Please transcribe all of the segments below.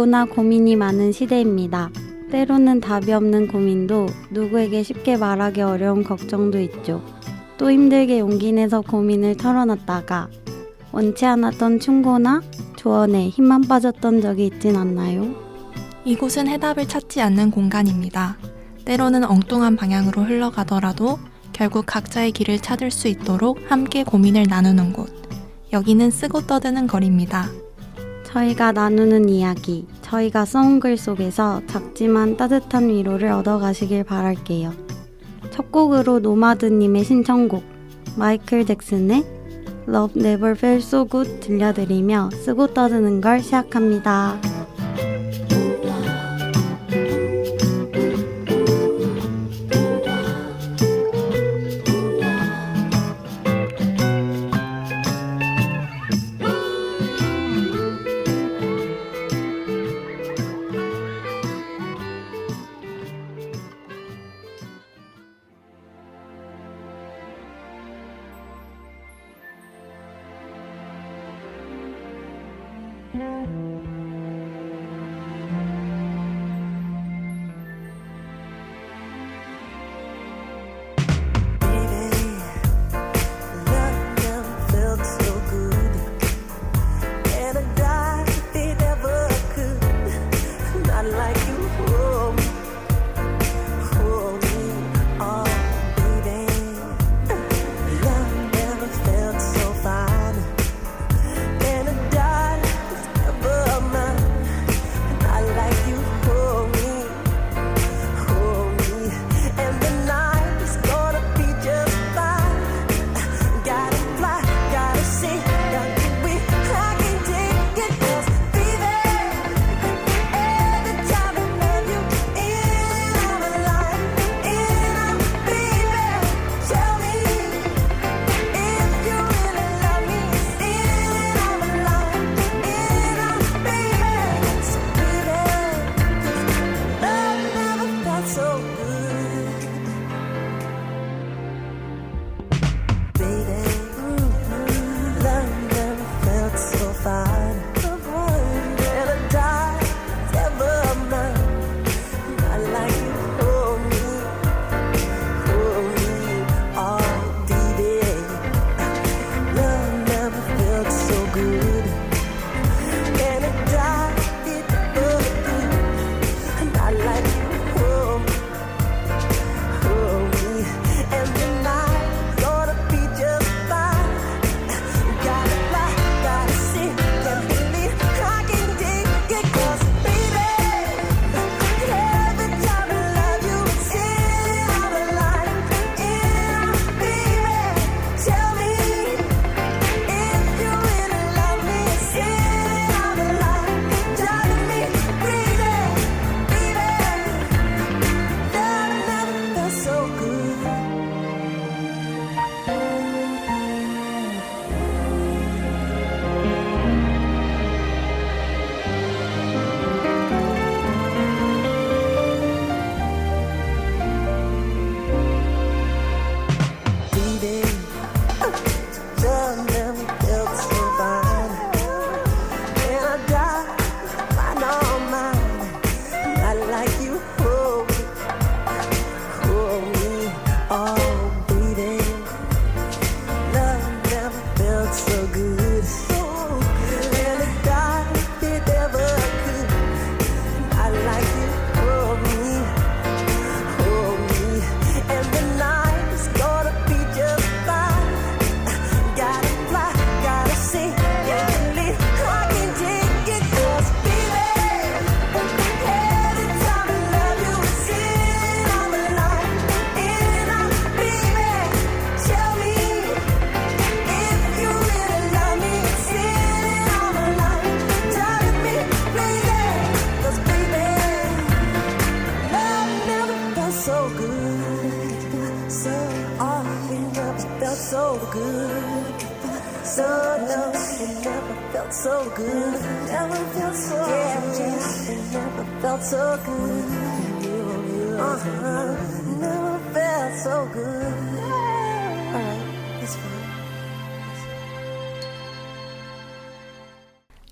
누구나 고민이 많은 시대입니다. 때로는 답이 없는 고민도 누구에게 쉽게 말하기 어려운 걱정도 있죠. 또 힘들게 용기 내서 고민을 털어놨다가 원치 않았던 충고나 조언에 힘만 빠졌던 적이 있진 않나요? 이곳은 해답을 찾지 않는 공간입니다. 때로는 엉뚱한 방향으로 흘러가더라도 결국 각자의 길을 찾을 수 있도록 함께 고민을 나누는 곳. 여기는 쓰고 떠드는 거리입니다. 저희가 나누는 이야기, 저희가 써온 글 속에서 작지만 따뜻한 위로를 얻어가시길 바랄게요. 첫 곡으로 노마드님의 신청곡 마이클 잭슨의 Love Never Felt So Good 들려드리며 쓰고 떠드는 걸 시작합니다.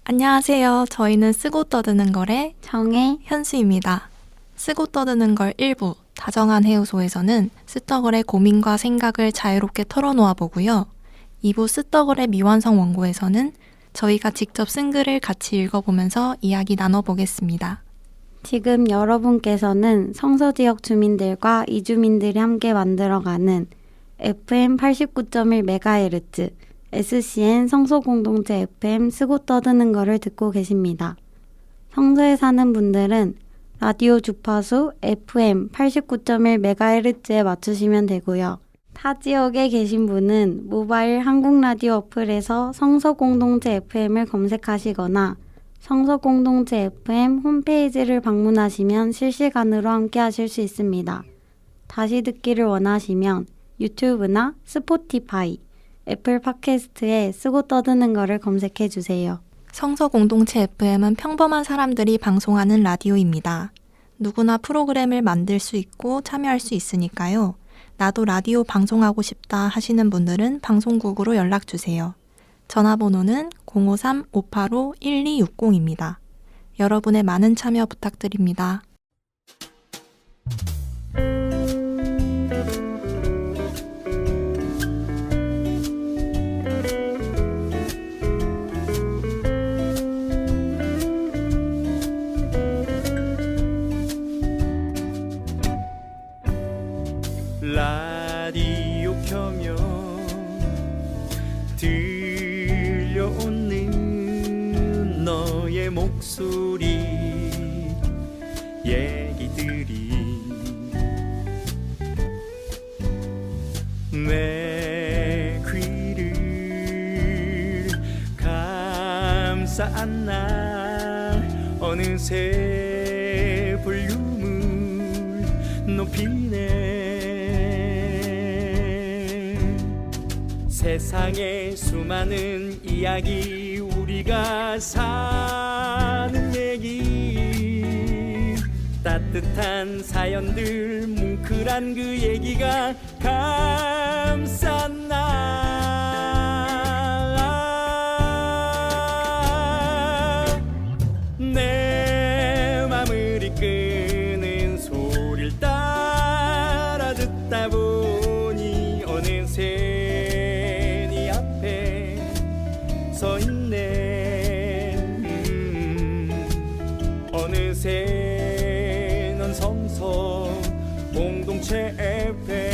안녕하세요. 저희는 쓰고 떠드는 걸의 정혜, 현수입니다. 쓰고 떠드는 걸 1부 다정한 해우소에서는 쓰떡걸의 고민과 생각을 자유롭게 털어놓아 보고요. 2부 쓰떡걸의 미완성 원고에서는 저희가 직접 쓴 글을 같이 읽어보면서 이야기 나눠보겠습니다. 지금 여러분께서는 성서지역 주민들과 이주민들이 함께 만들어가는 FM 89.1MHz SCN 성소공동체 FM 쓰고 떠드는 거를 듣고 계십니다. 성서에 사는 분들은 라디오 주파수 FM 89.1MHz에 맞추시면 되고요. 타 지역에 계신 분은 모바일 한국라디오 어플에서 성서공동체 FM을 검색하시거나 성서공동체 FM 홈페이지를 방문하시면 실시간으로 함께 하실 수 있습니다. 다시 듣기를 원하시면 유튜브나 스포티파이, 애플 팟캐스트에 쓰고 떠드는 거를 검색해 주세요. 성서공동체 FM은 평범한 사람들이 방송하는 라디오입니다. 누구나 프로그램을 만들 수 있고 참여할 수 있으니까요. 나도 라디오 방송하고 싶다 하시는 분들은 방송국으로 연락주세요. 전화번호는 053-585-1260입니다. 여러분의 많은 참여 부탁드립니다. 라디오 켜면 들려오는 너의 목소리 얘기들이 내 귀를 감싸 안나 어느새 볼륨을 높이네. 세상의 수많은 이야기 우리가 사는 얘기 따뜻한 사연들 뭉클한 그 얘기가 감쌌나 내 맘을 이끄는 소리를 따라 듣다 보니 어느새 서 있네. 어느새 넌 성서 공동체 FM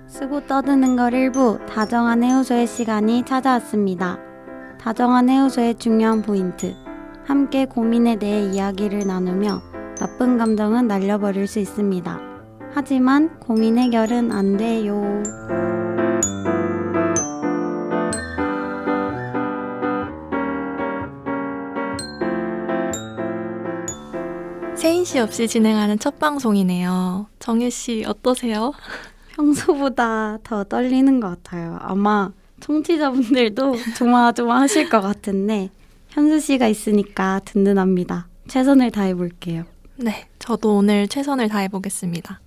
쓰고 떠드는 걸 일부 다정한 해우소의 시간이 찾아왔습니다. 다정한 해우소의 중요한 포인트, 함께 고민에 대해 이야기를 나누며 나쁜 감정은 날려버릴 수 있습니다. 하지만 고민 해결은 안 돼요. 세인 씨 없이 진행하는 첫 방송이네요. 정혜 씨 어떠세요? 평소보다 더 떨리는 것 같아요. 아마 청취자분들도 조마조마하실 것 같은데 현수 씨가 있으니까 든든합니다. 최선을 다해볼게요. 네, 저도 오늘 최선을 다해보겠습니다.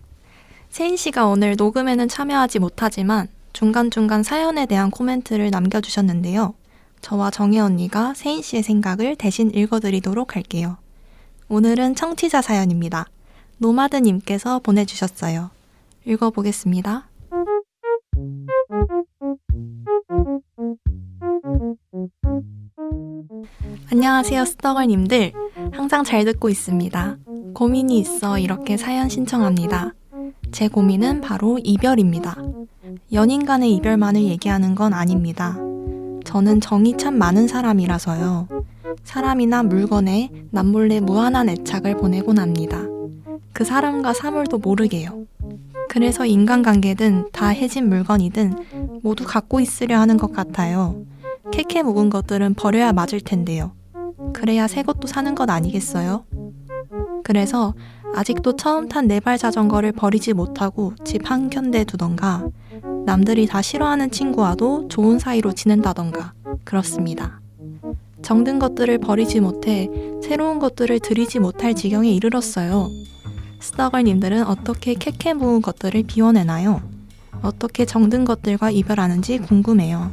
세인 씨가 오늘 녹음에는 참여하지 못하지만 중간중간 사연에 대한 코멘트를 남겨주셨는데요. 저와 정혜 언니가 세인 씨의 생각을 대신 읽어드리도록 할게요. 오늘은 청취자 사연입니다. 노마드님께서 보내주셨어요. 읽어보겠습니다. 안녕하세요, 스떡걸님들. 항상 잘 듣고 있습니다. 고민이 있어 이렇게 사연 신청합니다. 제 고민은 바로 이별입니다. 연인 간의 이별만을 얘기하는 건 아닙니다. 저는 정이 참 많은 사람이라서요. 사람이나 물건에 남몰래 무한한 애착을 보내곤 합니다. 그 사람과 사물도 모르게요. 그래서 인간관계든 다 해진 물건이든 모두 갖고 있으려 하는 것 같아요. 캐캐 묵은 것들은 버려야 맞을 텐데요. 그래야 새 것도 사는 것 아니겠어요? 그래서 아직도 처음 탄 네발 자전거를 버리지 못하고 집 한켠에 두던가, 남들이 다 싫어하는 친구와도 좋은 사이로 지낸다던가 그렇습니다. 정든 것들을 버리지 못해 새로운 것들을 들이지 못할 지경에 이르렀어요. 스타걸님들은 어떻게 캐캐 모은 것들을 비워내나요? 어떻게 정든 것들과 이별하는지 궁금해요.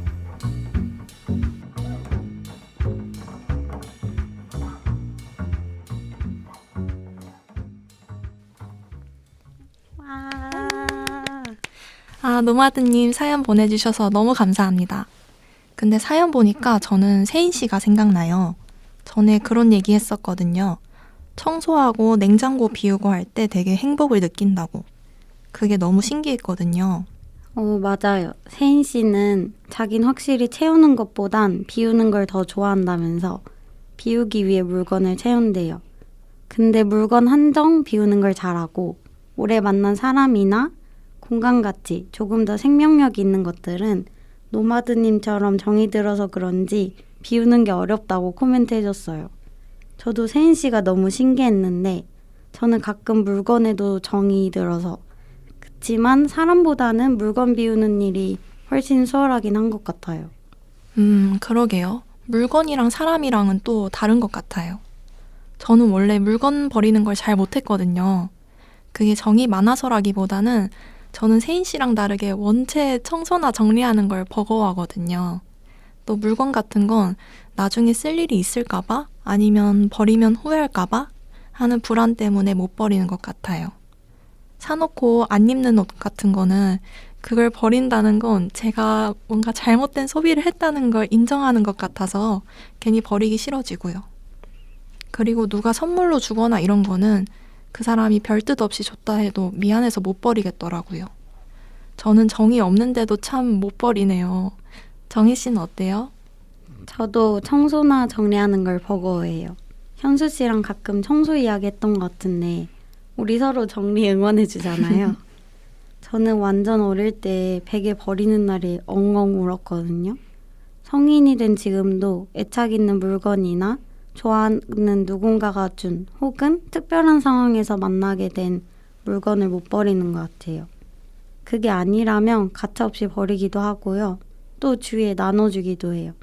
와. 노마드님 사연 보내주셔서 너무 감사합니다. 근데 사연 보니까 저는 세인 씨가 생각나요. 전에 그런 얘기 했었거든요. 청소하고 냉장고 비우고 할 때 되게 행복을 느낀다고. 그게 너무 신기했거든요. 맞아요. 세인 씨는 자긴 확실히 채우는 것보단 비우는 걸 더 좋아한다면서 비우기 위해 물건을 채운대요. 근데 물건 한정 비우는 걸 잘하고 오래 만난 사람이나 공간같이 조금 더 생명력 있는 것들은 노마드님처럼 정이 들어서 그런지 비우는 게 어렵다고 코멘트 해줬어요. 저도 세인 씨가 너무 신기했는데 저는 가끔 물건에도 정이 들어서 그치만 사람보다는 물건 비우는 일이 훨씬 수월하긴 한 것 같아요. 그러게요. 물건이랑 사람이랑은 또 다른 것 같아요. 저는 원래 물건 버리는 걸 잘 못했거든요. 그게 정이 많아서라기보다는 저는 세인 씨랑 다르게 원체 청소나 정리하는 걸 버거워하거든요. 또 물건 같은 건 나중에 쓸 일이 있을까봐 아니면 버리면 후회할까봐 하는 불안 때문에 못 버리는 것 같아요. 사놓고 안 입는 옷 같은 거는 그걸 버린다는 건 제가 뭔가 잘못된 소비를 했다는 걸 인정하는 것 같아서 괜히 버리기 싫어지고요. 그리고 누가 선물로 주거나 이런 거는 그 사람이 별 뜻 없이 줬다 해도 미안해서 못 버리겠더라고요. 저는 정이 없는데도 참 못 버리네요. 정희 씨는 어때요? 저도 청소나 정리하는 걸 버거워해요. 현수 씨랑 가끔 청소 이야기 했던 것 같은데 우리 서로 정리 응원해주잖아요. 저는 완전 어릴 때 베개 버리는 날이 엉엉 울었거든요. 성인이 된 지금도 애착 있는 물건이나 좋아하는 누군가가 준 혹은 특별한 상황에서 만나게 된 물건을 못 버리는 것 같아요. 그게 아니라면 가차없이 버리기도 하고요. 또 주위에 나눠주기도 해요.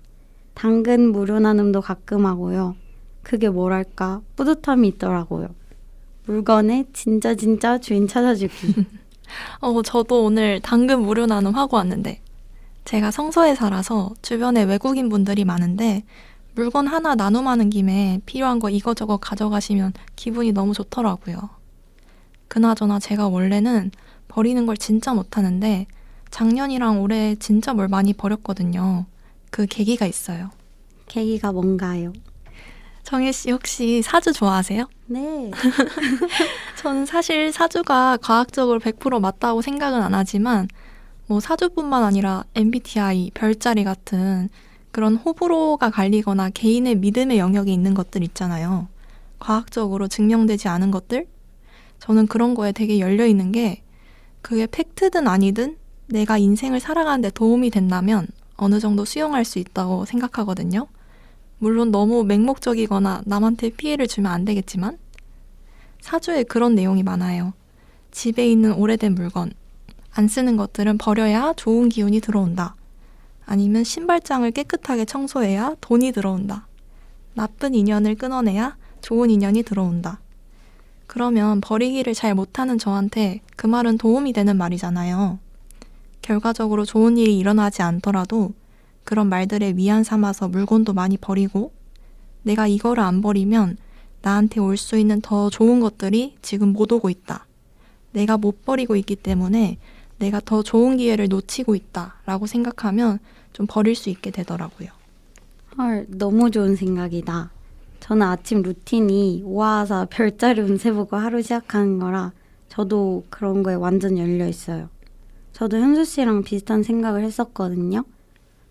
당근 무료 나눔도 가끔 하고요. 그게 뭐랄까 뿌듯함이 있더라고요. 물건의 진짜 주인 찾아주기. 저도 오늘 당근 무료 나눔 하고 왔는데 제가 성서에 살아서 주변에 외국인 분들이 많은데 물건 하나 나눔하는 김에 필요한 거 이거저거 가져가시면 기분이 너무 좋더라고요. 그나저나 제가 원래는 버리는 걸 진짜 못하는데 작년이랑 올해 진짜 뭘 많이 버렸거든요. 그 계기가 있어요. 계기가 뭔가요? 정혜 씨 혹시 사주 좋아하세요? 네. 저는 사실 사주가 과학적으로 100% 맞다고 생각은 안 하지만 뭐 사주뿐만 아니라 MBTI, 별자리 같은 그런 호불호가 갈리거나 개인의 믿음의 영역에 있는 것들 있잖아요. 과학적으로 증명되지 않은 것들? 저는 그런 거에 되게 열려있는 게 그게 팩트든 아니든 내가 인생을 살아가는 데 도움이 된다면 어느 정도 수용할 수 있다고 생각하거든요. 물론 너무 맹목적이거나 남한테 피해를 주면 안 되겠지만 사주에 그런 내용이 많아요. 집에 있는 오래된 물건, 안 쓰는 것들은 버려야 좋은 기운이 들어온다. 아니면 신발장을 깨끗하게 청소해야 돈이 들어온다. 나쁜 인연을 끊어내야 좋은 인연이 들어온다. 그러면 버리기를 잘 못하는 저한테 그 말은 도움이 되는 말이잖아요. 결과적으로 좋은 일이 일어나지 않더라도 그런 말들에 위안 삼아서 물건도 많이 버리고 내가 이거를 안 버리면 나한테 올 수 있는 더 좋은 것들이 지금 못 오고 있다. 내가 못 버리고 있기 때문에 내가 더 좋은 기회를 놓치고 있다라고 생각하면 좀 버릴 수 있게 되더라고요. 헐, 너무 좋은 생각이다. 저는 아침 루틴이 오하사 별자리 운세 보고 하루 시작하는 거라 저도 그런 거에 완전 열려 있어요. 저도 현수 씨랑 비슷한 생각을 했었거든요.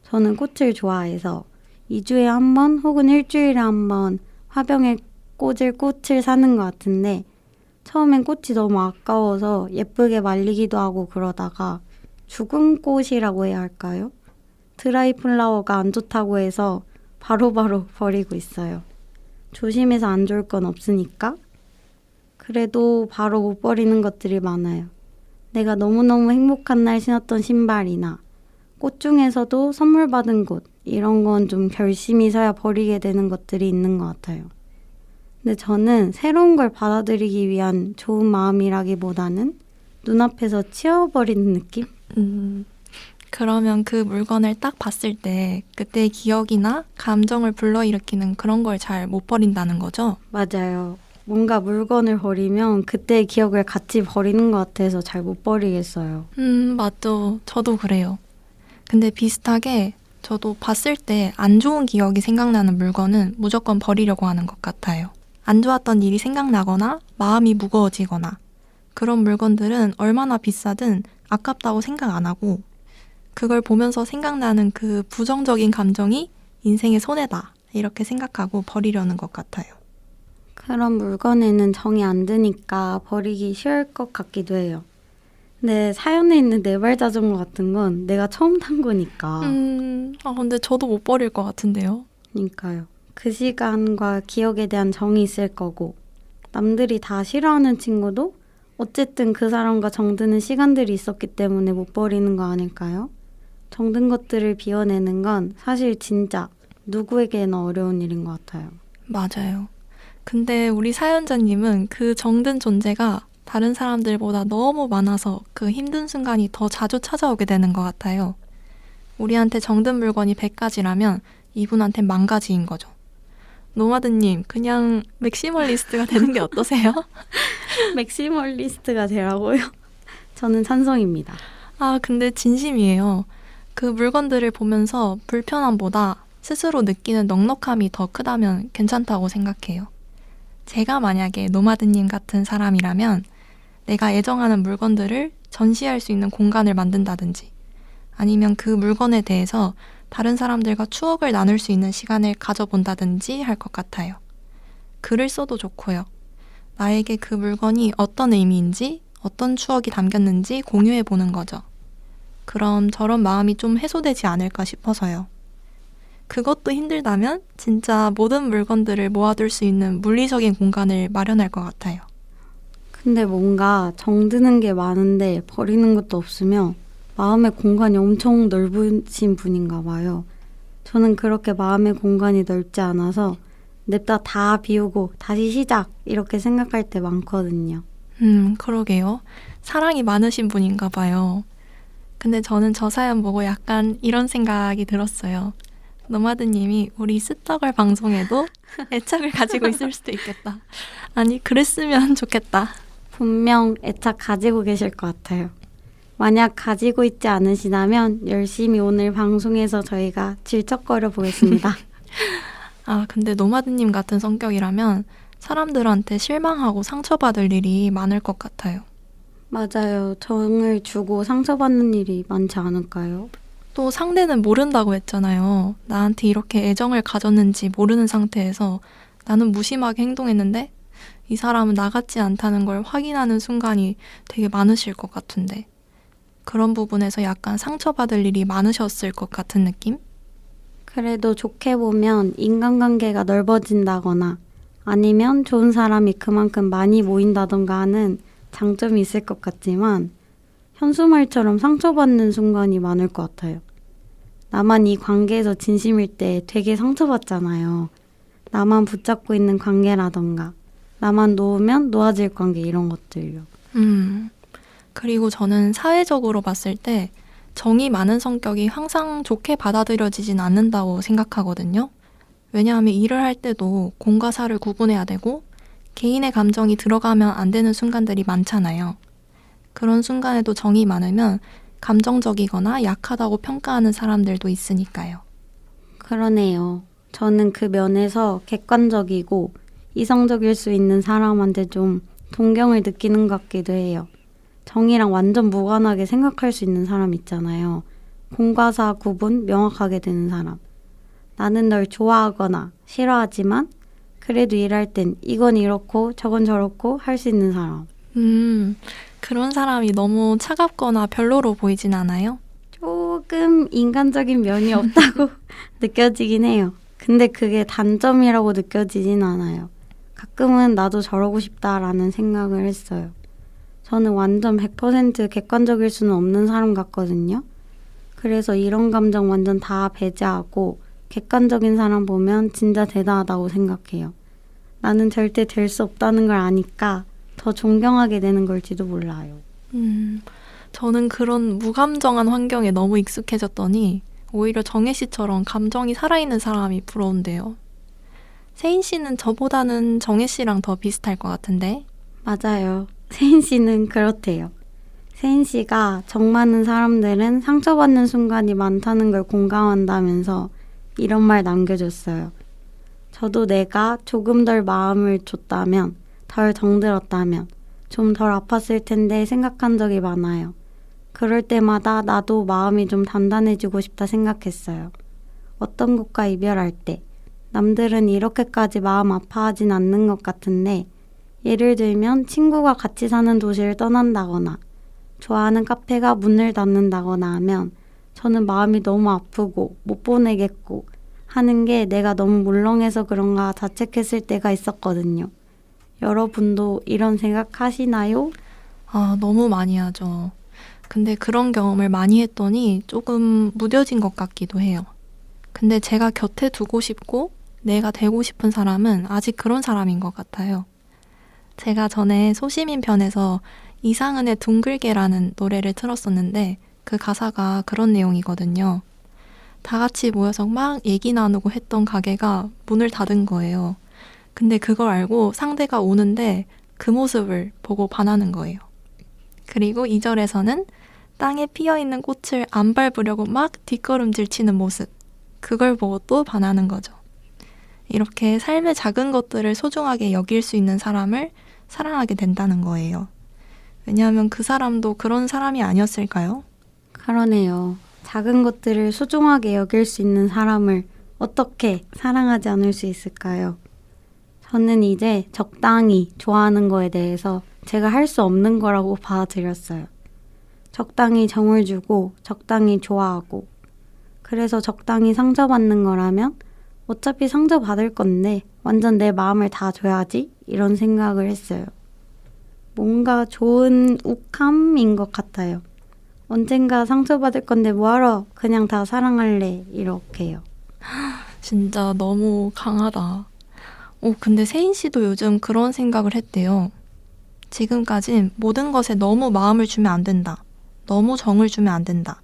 저는 꽃을 좋아해서 2주에 한 번 혹은 일주일에 한 번 화병에 꽂을 꽃을 사는 것 같은데 처음엔 꽃이 너무 아까워서 예쁘게 말리기도 하고 그러다가 죽은 꽃이라고 해야 할까요? 드라이 플라워가 안 좋다고 해서 바로바로 버리고 있어요. 조심해서 안 좋을 건 없으니까. 그래도 바로 못 버리는 것들이 많아요. 내가 너무너무 행복한 날 신었던 신발이나 꽃 중에서도 선물 받은 곳, 이런 건 좀 결심이 서야 버리게 되는 것들이 있는 것 같아요. 근데 저는 새로운 걸 받아들이기 위한 좋은 마음이라기보다는 눈앞에서 치워버리는 느낌? 그러면 그 물건을 딱 봤을 때 그때의 기억이나 감정을 불러일으키는 그런 걸 잘 못 버린다는 거죠? 맞아요. 뭔가 물건을 버리면 그때의 기억을 같이 버리는 것 같아서 잘 못 버리겠어요. 맞죠. 저도 그래요. 근데 비슷하게 저도 봤을 때 안 좋은 기억이 생각나는 물건은 무조건 버리려고 하는 것 같아요. 안 좋았던 일이 생각나거나 마음이 무거워지거나 그런 물건들은 얼마나 비싸든 아깝다고 생각 안 하고 그걸 보면서 생각나는 그 부정적인 감정이 인생의 손해다 이렇게 생각하고 버리려는 것 같아요. 그런 물건에는 정이 안 드니까 버리기 쉬울 것 같기도 해요. 근데 사연에 있는 네발 자전거 같은 건 내가 처음 탄 거니까. 근데 저도 못 버릴 것 같은데요. 그러니까요. 그 시간과 기억에 대한 정이 있을 거고 남들이 다 싫어하는 친구도 어쨌든 그 사람과 정드는 시간들이 있었기 때문에 못 버리는 거 아닐까요? 정든 것들을 비워내는 건 사실 진짜 누구에게나 어려운 일인 것 같아요. 맞아요. 근데 우리 사연자님은 그 정든 존재가 다른 사람들보다 너무 많아서 그 힘든 순간이 더 자주 찾아오게 되는 것 같아요. 우리한테 정든 물건이 100가지라면 이분한테 10,000가지인 거죠. 노마드님, 그냥 맥시멀리스트가 되는 게 어떠세요? 맥시멀리스트가 되라고요? 저는 찬성입니다. 근데 진심이에요. 그 물건들을 보면서 불편함보다 스스로 느끼는 넉넉함이 더 크다면 괜찮다고 생각해요. 제가 만약에 노마드님 같은 사람이라면 내가 애정하는 물건들을 전시할 수 있는 공간을 만든다든지 아니면 그 물건에 대해서 다른 사람들과 추억을 나눌 수 있는 시간을 가져본다든지 할 것 같아요. 글을 써도 좋고요. 나에게 그 물건이 어떤 의미인지, 어떤 추억이 담겼는지 공유해보는 거죠. 그럼 저런 마음이 좀 해소되지 않을까 싶어서요. 그것도 힘들다면 진짜 모든 물건들을 모아둘 수 있는 물리적인 공간을 마련할 것 같아요. 근데 뭔가 정드는 게 많은데 버리는 것도 없으면 마음의 공간이 엄청 넓으신 분인가 봐요. 저는 그렇게 마음의 공간이 넓지 않아서 냅다 다 비우고 다시 시작 이렇게 생각할 때 많거든요. 그러게요. 사랑이 많으신 분인가 봐요. 근데 저는 저 사연 보고 약간 이런 생각이 들었어요. 노마드님이 우리 스떡을 방송에도 애착을 가지고 있을 수도 있겠다. 아니, 그랬으면 좋겠다. 분명 애착 가지고 계실 것 같아요. 만약 가지고 있지 않으시다면 열심히 오늘 방송에서 저희가 질척거려 보겠습니다. 근데 노마드님 같은 성격이라면 사람들한테 실망하고 상처받을 일이 많을 것 같아요. 맞아요. 정을 주고 상처받는 일이 많지 않을까요? 또 상대는 모른다고 했잖아요. 나한테 이렇게 애정을 가졌는지 모르는 상태에서 나는 무심하게 행동했는데 이 사람은 나 같지 않다는 걸 확인하는 순간이 되게 많으실 것 같은데 그런 부분에서 약간 상처받을 일이 많으셨을 것 같은 느낌? 그래도 좋게 보면 인간관계가 넓어진다거나 아니면 좋은 사람이 그만큼 많이 모인다던가 하는 장점이 있을 것 같지만 현수말처럼 상처받는 순간이 많을 것 같아요. 나만 이 관계에서 진심일 때 되게 상처받잖아요. 나만 붙잡고 있는 관계라던가 나만 놓으면 놓아질 관계 이런 것들요. 그리고 저는 사회적으로 봤을 때 정이 많은 성격이 항상 좋게 받아들여지진 않는다고 생각하거든요. 왜냐하면 일을 할 때도 공과 사를 구분해야 되고 개인의 감정이 들어가면 안 되는 순간들이 많잖아요. 그런 순간에도 정이 많으면 감정적이거나 약하다고 평가하는 사람들도 있으니까요. 그러네요. 저는 그 면에서 객관적이고 이성적일 수 있는 사람한테 좀 동경을 느끼는 것 같기도 해요. 정이랑 완전 무관하게 생각할 수 있는 사람 있잖아요. 공과 사 구분 명확하게 되는 사람. 나는 널 좋아하거나 싫어하지만 그래도 일할 땐 이건 이렇고 저건 저렇고 할 수 있는 사람. 그런 사람이 너무 차갑거나 별로로 보이진 않아요? 조금 인간적인 면이 없다고 느껴지긴 해요. 근데 그게 단점이라고 느껴지진 않아요. 가끔은 나도 저러고 싶다라는 생각을 했어요. 저는 완전 100% 객관적일 수는 없는 사람 같거든요. 그래서 이런 감정 완전 다 배제하고 객관적인 사람 보면 진짜 대단하다고 생각해요. 나는 절대 될 수 없다는 걸 아니까 더 존경하게 되는 걸지도 몰라요. 저는 그런 무감정한 환경에 너무 익숙해졌더니 오히려 정혜 씨처럼 감정이 살아있는 사람이 부러운데요. 세인 씨는 저보다는 정혜 씨랑 더 비슷할 것 같은데. 맞아요. 세인 씨는 그렇대요. 세인 씨가 정 많은 사람들은 상처받는 순간이 많다는 걸 공감한다면서 이런 말 남겨줬어요. 저도 내가 조금 덜 마음을 줬다면, 덜 정들었다면 좀 덜 아팠을 텐데 생각한 적이 많아요. 그럴 때마다 나도 마음이 좀 단단해지고 싶다 생각했어요. 어떤 것과 이별할 때 남들은 이렇게까지 마음 아파하진 않는 것 같은데 예를 들면 친구가 같이 사는 도시를 떠난다거나 좋아하는 카페가 문을 닫는다거나 하면 저는 마음이 너무 아프고 못 보내겠고 하는 게 내가 너무 물렁해서 그런가 자책했을 때가 있었거든요. 여러분도 이런 생각 하시나요? 너무 많이 하죠. 근데 그런 경험을 많이 했더니 조금 무뎌진 것 같기도 해요. 근데 제가 곁에 두고 싶고 내가 되고 싶은 사람은 아직 그런 사람인 것 같아요. 제가 전에 소시민 편에서 이상은의 둥글게라는 노래를 틀었었는데 그 가사가 그런 내용이거든요. 다 같이 모여서 막 얘기 나누고 했던 가게가 문을 닫은 거예요. 근데 그걸 알고 상대가 오는데 그 모습을 보고 반하는 거예요. 그리고 2절에서는 땅에 피어있는 꽃을 안 밟으려고 막 뒷걸음질 치는 모습. 그걸 보고 또 반하는 거죠. 이렇게 삶의 작은 것들을 소중하게 여길 수 있는 사람을 사랑하게 된다는 거예요. 왜냐하면 그 사람도 그런 사람이 아니었을까요? 그러네요. 작은 것들을 소중하게 여길 수 있는 사람을 어떻게 사랑하지 않을 수 있을까요? 저는 이제 적당히 좋아하는 거에 대해서 제가 할 수 없는 거라고 받아들였어요. 적당히 정을 주고 적당히 좋아하고 그래서 적당히 상처받는 거라면 어차피 상처받을 건데 완전 내 마음을 다 줘야지 이런 생각을 했어요. 뭔가 좋은 욱함인 것 같아요. 언젠가 상처받을 건데 뭐하러 그냥 다 사랑할래 이렇게요. 진짜 너무 강하다. 근데 세인 씨도 요즘 그런 생각을 했대요. 지금까진 모든 것에 너무 마음을 주면 안 된다. 너무 정을 주면 안 된다.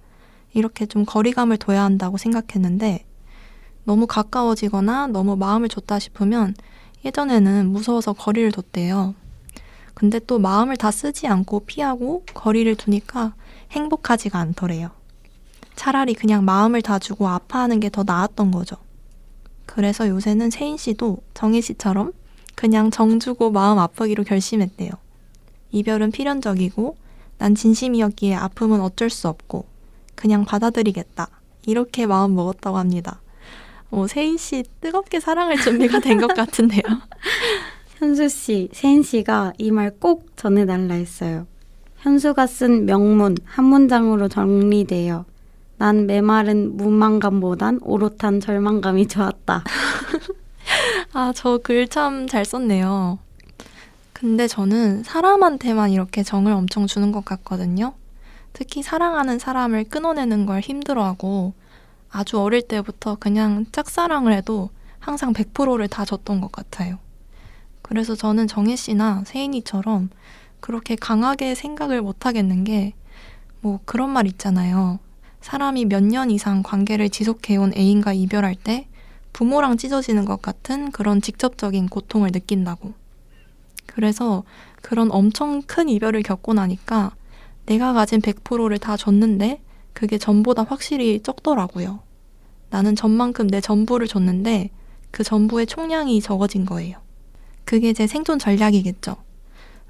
이렇게 좀 거리감을 둬야 한다고 생각했는데 너무 가까워지거나 너무 마음을 줬다 싶으면 예전에는 무서워서 거리를 뒀대요. 근데 또 마음을 다 쓰지 않고 피하고 거리를 두니까 행복하지가 않더래요. 차라리 그냥 마음을 다 주고 아파하는 게 더 나았던 거죠. 그래서 요새는 세인 씨도 정혜 씨처럼 그냥 정 주고 마음 아프기로 결심했대요. 이별은 필연적이고 난 진심이었기에 아픔은 어쩔 수 없고 그냥 받아들이겠다. 이렇게 마음 먹었다고 합니다. 세인 씨 뜨겁게 사랑할 준비가 된 것 같은데요. 현수 씨, 세인 씨가 이 말 꼭 전해달라 했어요. 현수가 쓴 명문 한 문장으로 정리돼요. 난 메마른 무망감보단 오롯한 절망감이 좋았다. 저 글 참 잘 썼네요. 근데 저는 사람한테만 이렇게 정을 엄청 주는 것 같거든요. 특히 사랑하는 사람을 끊어내는 걸 힘들어하고 아주 어릴 때부터 그냥 짝사랑을 해도 항상 100%를 다 줬던 것 같아요. 그래서 저는 정혜 씨나 세인이처럼 그렇게 강하게 생각을 못 하겠는 게 그런 말 있잖아요. 사람이 몇 년 이상 관계를 지속해온 애인과 이별할 때 부모랑 찢어지는 것 같은 그런 직접적인 고통을 느낀다고. 그래서 그런 엄청 큰 이별을 겪고 나니까 내가 가진 100%를 다 줬는데 그게 전보다 확실히 적더라고요. 나는 전만큼 내 전부를 줬는데 그 전부의 총량이 적어진 거예요. 그게 제 생존 전략이겠죠.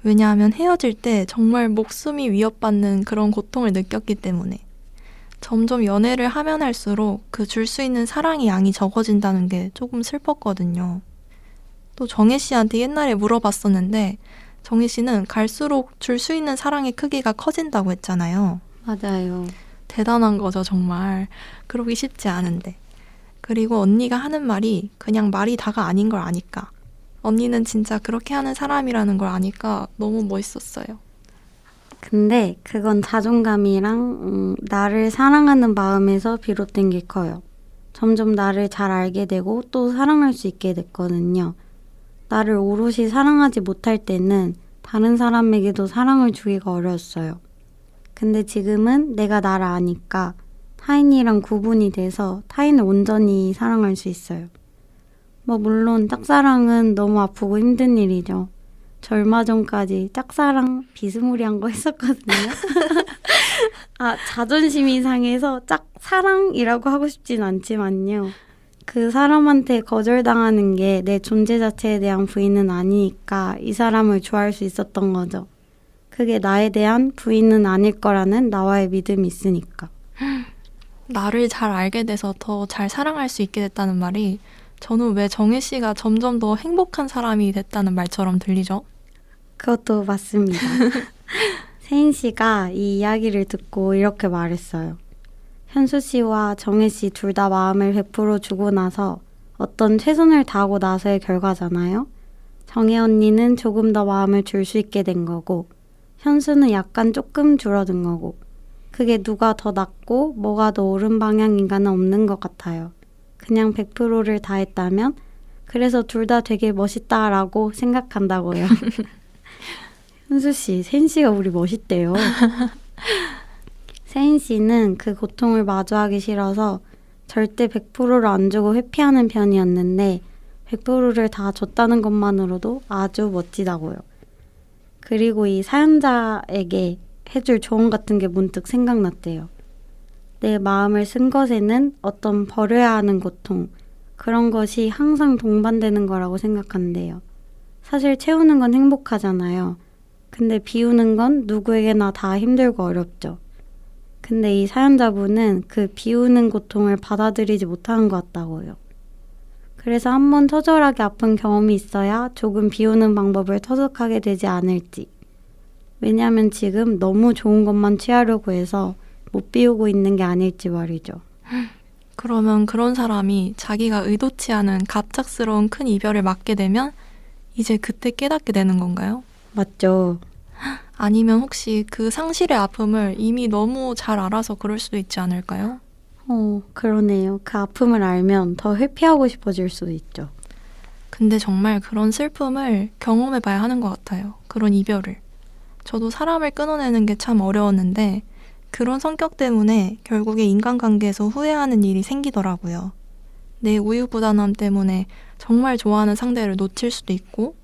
왜냐하면 헤어질 때 정말 목숨이 위협받는 그런 고통을 느꼈기 때문에. 점점 연애를 하면 할수록 그 줄 수 있는 사랑의 양이 적어진다는 게 조금 슬펐거든요. 또 정혜 씨한테 옛날에 물어봤었는데 정혜 씨는 갈수록 줄 수 있는 사랑의 크기가 커진다고 했잖아요. 맞아요. 대단한 거죠, 정말. 그러기 쉽지 않은데. 그리고 언니가 하는 말이 그냥 말이 다가 아닌 걸 아니까. 언니는 진짜 그렇게 하는 사람이라는 걸 아니까 너무 멋있었어요. 근데 그건 자존감이랑 나를 사랑하는 마음에서 비롯된 게 커요. 점점 나를 잘 알게 되고 또 사랑할 수 있게 됐거든요. 나를 오롯이 사랑하지 못할 때는 다른 사람에게도 사랑을 주기가 어려웠어요. 근데 지금은 내가 나를 아니까 타인이랑 구분이 돼서 타인을 온전히 사랑할 수 있어요. 물론 짝사랑은 너무 아프고 힘든 일이죠. 저 얼마 전까지 짝사랑 비스무리한 거 했었거든요. 자존심이 상해서 짝사랑이라고 하고 싶진 않지만요. 그 사람한테 거절당하는 게 내 존재 자체에 대한 부인은 아니니까 이 사람을 좋아할 수 있었던 거죠. 그게 나에 대한 부인은 아닐 거라는 나와의 믿음이 있으니까. 나를 잘 알게 돼서 더 잘 사랑할 수 있게 됐다는 말이 저는 왜 정혜 씨가 점점 더 행복한 사람이 됐다는 말처럼 들리죠? 그것도 맞습니다. 세인 씨가 이 이야기를 듣고 이렇게 말했어요. 현수 씨와 정혜 씨 둘 다 마음을 100% 주고 나서 어떤 최선을 다하고 나서의 결과잖아요. 정혜 언니는 조금 더 마음을 줄 수 있게 된 거고 현수는 약간 조금 줄어든 거고 그게 누가 더 낫고 뭐가 더 옳은 방향인가는 없는 것 같아요. 그냥 100%를 다했다면 그래서 둘 다 되게 멋있다라고 생각한다고요. 현수 씨, 세인 씨가 우리 멋있대요. 세인 씨는 그 고통을 마주하기 싫어서 절대 100%를 안 주고 회피하는 편이었는데 100%를 다 줬다는 것만으로도 아주 멋지다고요. 그리고 이 사연자에게 해줄 조언 같은 게 문득 생각났대요. 내 마음을 쓴 것에는 어떤 버려야 하는 고통, 그런 것이 항상 동반되는 거라고 생각한대요. 사실 채우는 건 행복하잖아요. 근데 비우는 건 누구에게나 다 힘들고 어렵죠. 근데 이 사연자분은 그 비우는 고통을 받아들이지 못하는 것 같다고요. 그래서 한번 처절하게 아픈 경험이 있어야 조금 비우는 방법을 터득하게 되지 않을지. 왜냐하면 지금 너무 좋은 것만 취하려고 해서 못 비우고 있는 게 아닐지 말이죠. 그러면 그런 사람이 자기가 의도치 않은 갑작스러운 큰 이별을 맞게 되면 이제 그때 깨닫게 되는 건가요? 맞죠. 아니면 혹시 그 상실의 아픔을 이미 너무 잘 알아서 그럴 수도 있지 않을까요? 그러네요. 그 아픔을 알면 더 회피하고 싶어질 수도 있죠. 근데 정말 그런 슬픔을 경험해봐야 하는 것 같아요. 그런 이별을. 저도 사람을 끊어내는 게 참 어려웠는데 그런 성격 때문에 결국에 인간관계에서 후회하는 일이 생기더라고요. 내 우유부단함 때문에 정말 좋아하는 상대를 놓칠 수도 있고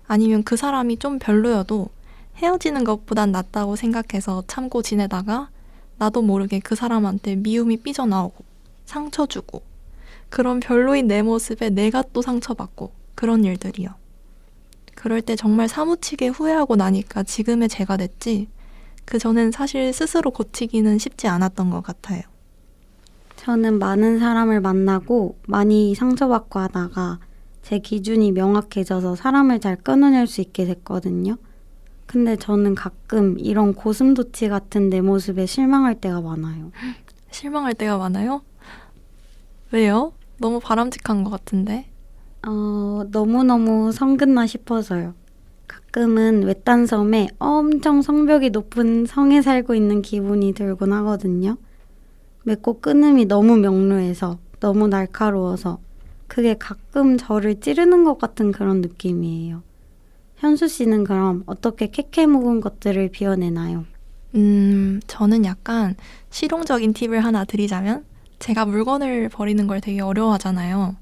아니면 그 사람이 좀 별로여도 헤어지는 것보단 낫다고 생각해서 참고 지내다가 나도 모르게 그 사람한테 미움이 삐져나오고 상처 주고 그런 별로인 내 모습에 내가 또 상처받고 그런 일들이요. 그럴 때 정말 사무치게 후회하고 나니까 지금의 제가 됐지 그전엔 사실 스스로 고치기는 쉽지 않았던 것 같아요. 저는 많은 사람을 만나고 많이 상처받고 하다가 제 기준이 명확해져서 사람을 잘 끊어낼 수 있게 됐거든요. 근데 저는 가끔 이런 고슴도치 같은 내 모습에 실망할 때가 많아요. 실망할 때가 많아요? 왜요? 너무 바람직한 것 같은데. 너무너무 성긋나 싶어서요. 가끔은 외딴 섬에 엄청 성벽이 높은 성에 살고 있는 기분이 들곤 하거든요. 맺고 끊음이 너무 명료해서 너무 날카로워서 그게 가끔 저를 찌르는 것 같은 그런 느낌이에요. 현수 씨는 그럼 어떻게 캐캐 묵은 것들을 비워내나요? 저는 약간 실용적인 팁을 하나 드리자면 제가 물건을 버리는 걸 되게 어려워하잖아요.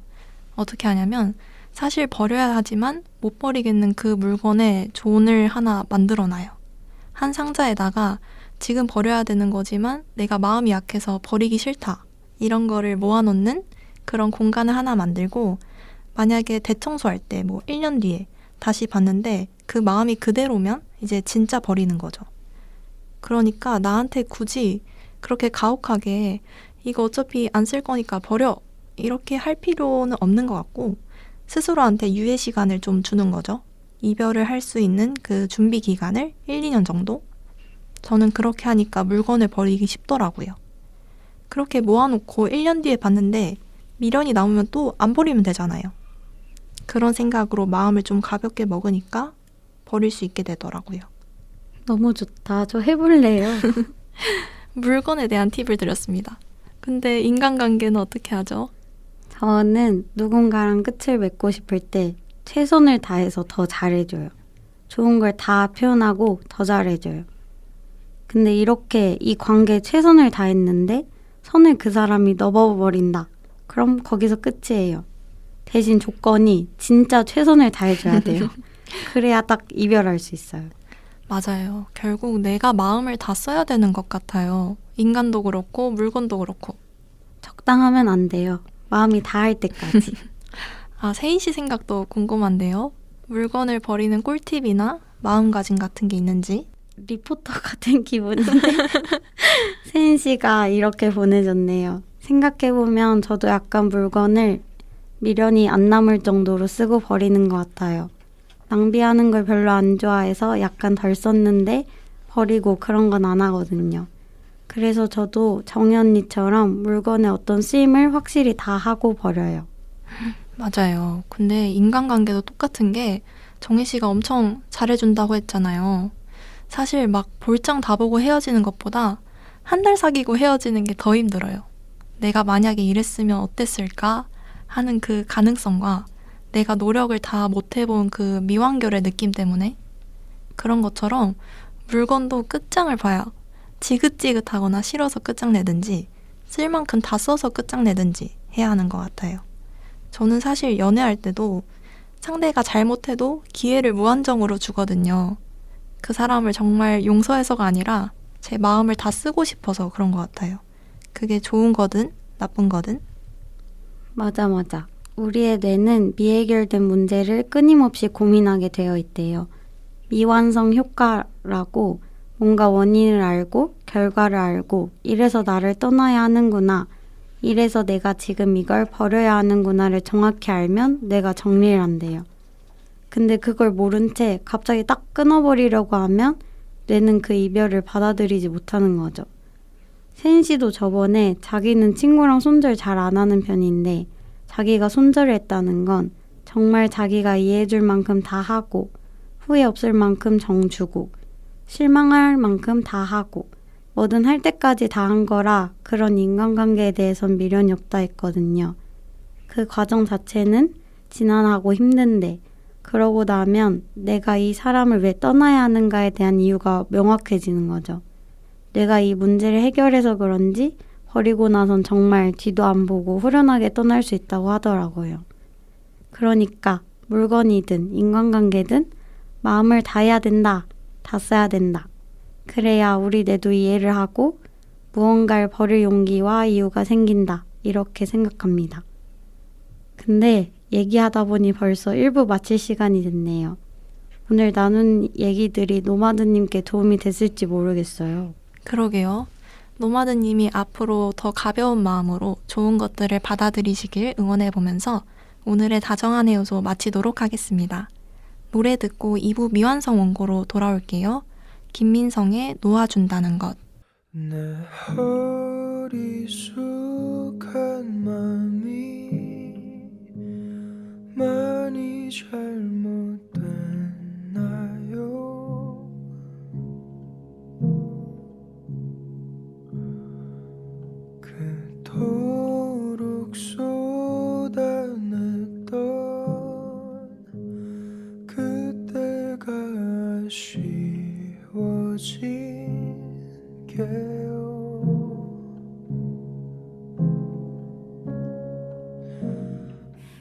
어떻게 하냐면 사실 버려야 하지만 못 버리겠는 그 물건에 존을 하나 만들어놔요. 한 상자에다가 지금 버려야 되는 거지만 내가 마음이 약해서 버리기 싫다. 이런 거를 모아놓는 그런 공간을 하나 만들고 만약에 대청소할 때 1년 뒤에 다시 봤는데 그 마음이 그대로면 이제 진짜 버리는 거죠. 그러니까 나한테 굳이 그렇게 가혹하게 이거 어차피 안 쓸 거니까 버려 이렇게 할 필요는 없는 것 같고 스스로한테 유예 시간을 좀 주는 거죠. 이별을 할 수 있는 그 준비 기간을 1, 2년 정도? 저는 그렇게 하니까 물건을 버리기 쉽더라고요. 그렇게 모아놓고 1년 뒤에 봤는데 미련이 남으면 또 안 버리면 되잖아요. 그런 생각으로 마음을 좀 가볍게 먹으니까 버릴 수 있게 되더라고요. 너무 좋다. 저 해볼래요. 물건에 대한 팁을 드렸습니다. 근데 인간관계는 어떻게 하죠? 저는 누군가랑 끝을 맺고 싶을 때 최선을 다해서 더 잘해줘요. 좋은 걸 다 표현하고 더 잘해줘요. 근데 이렇게 이 관계에 최선을 다했는데 선을 그 사람이 넘어버린다. 그럼 거기서 끝이에요. 대신 조건이 진짜 최선을 다해줘야 돼요. 그래야 딱 이별할 수 있어요. 맞아요. 결국 내가 마음을 다 써야 되는 것 같아요. 인간도 그렇고 물건도 그렇고. 적당하면 안 돼요. 마음이 다할 때까지. 아, 세인 씨 생각도 궁금한데요. 물건을 버리는 꿀팁이나 마음가짐 같은 게 있는지? 리포터 같은 기분인데 세인 씨가 이렇게 보내줬네요. 생각해보면 저도 약간 물건을 미련이 안 남을 정도로 쓰고 버리는 것 같아요. 낭비하는 걸 별로 안 좋아해서 약간 덜 썼는데 버리고 그런 건 안 하거든요. 그래서 저도 정희 언니처럼 물건의 어떤 쓰임을 확실히 다 하고 버려요. 맞아요. 근데 인간관계도 똑같은 게 정희 씨가 엄청 잘해준다고 했잖아요. 사실 막 볼장 다 보고 헤어지는 것보다 한 달 사귀고 헤어지는 게 더 힘들어요. 내가 만약에 이랬으면 어땠을까 하는 그 가능성과 내가 노력을 다 못 해본 그 미완결의 느낌 때문에 그런 것처럼 물건도 끝장을 봐야 지긋지긋하거나 싫어서 끝장내든지 쓸 만큼 다 써서 끝장내든지 해야 하는 것 같아요. 저는 사실 연애할 때도 상대가 잘못해도 기회를 무한정으로 주거든요. 그 사람을 정말 용서해서가 아니라 제 마음을 다 쓰고 싶어서 그런 것 같아요. 그게 좋은 거든 나쁜 거든. 맞아. 우리의 뇌는 미해결된 문제를 끊임없이 고민하게 되어 있대요. 미완성 효과라고 뭔가 원인을 알고 결과를 알고 이래서 나를 떠나야 하는구나. 이래서 내가 지금 이걸 버려야 하는구나를 정확히 알면 내가 정리를 한대요. 근데 그걸 모른 채 갑자기 딱 끊어버리려고 하면 뇌는 그 이별을 받아들이지 못하는 거죠. 세인 씨도 저번에 자기는 친구랑 손절 잘 안 하는 편인데 자기가 손절을 했다는 건 정말 자기가 이해해줄 만큼 다 하고 후회 없을 만큼 정 주고 실망할 만큼 다 하고 뭐든 할 때까지 다 한 거라 그런 인간관계에 대해선 미련이 없다 했거든요. 그 과정 자체는 지난하고 힘든데 그러고 나면 내가 이 사람을 왜 떠나야 하는가에 대한 이유가 명확해지는 거죠. 내가 이 문제를 해결해서 그런지 버리고 나선 정말 뒤도 안 보고 후련하게 떠날 수 있다고 하더라고요. 그러니까 물건이든 인간관계든 마음을 다해야 된다. 다 써야 된다. 그래야 우리 뇌도 이해를 하고 무언가를 버릴 용기와 이유가 생긴다. 이렇게 생각합니다. 근데 얘기하다 보니 벌써 1부 마칠 시간이 됐네요. 오늘 나눈 얘기들이 노마드님께 도움이 됐을지 모르겠어요. 그러게요. 노마드님이 앞으로 더 가벼운 마음으로 좋은 것들을 받아들이시길 응원해보면서 오늘의 다정한 해요소 마치도록 하겠습니다. 노래 듣고 2부 미완성 원고로 돌아올게요. 김민성의 놓아준다는 것. 내 어리숙한 맘이 많이 잘못됐나요? 그토록 쏟아냈던 그때가 아쉬워지게요.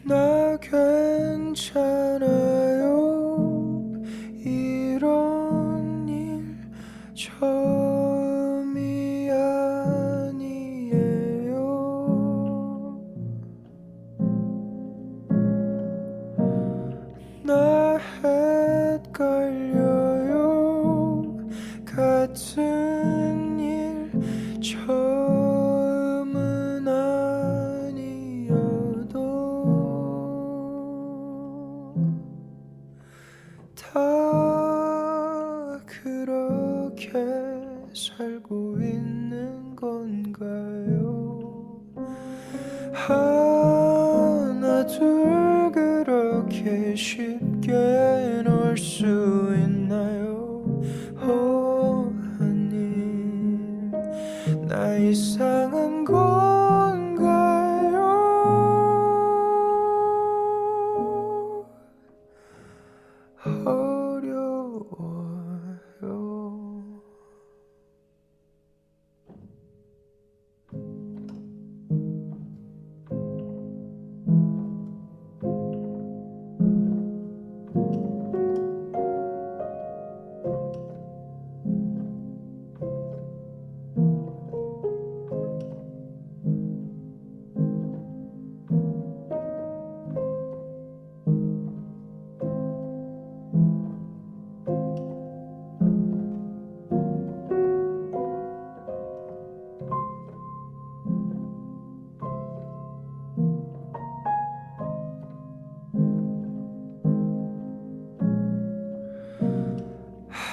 나 괜찮아요. 이런 일 처음이 아니에요. 나 헷갈려요. 같은 일 처음은 아니어도 다 그렇게 살고 있는 건가요? 하나 둘 그렇게 쉽게 놓을 수 있나요? 이상한 건가요? 어려워요.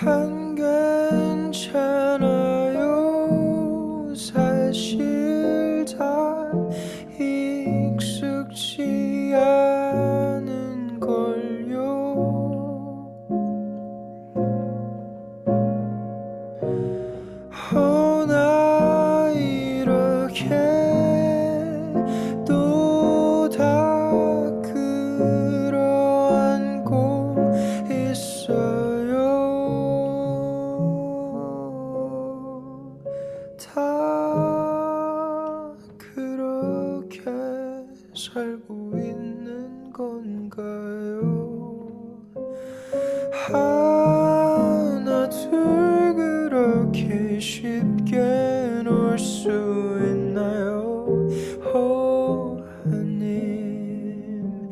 안 괜찮아요. 사실 다 익숙지 않은 걸요. 나 이렇게 또 다 끌어안고 있어요. 다 그렇게 살고 있는 건가요? 하나 둘 그렇게 쉽게 놓을 수 있나요? 하님,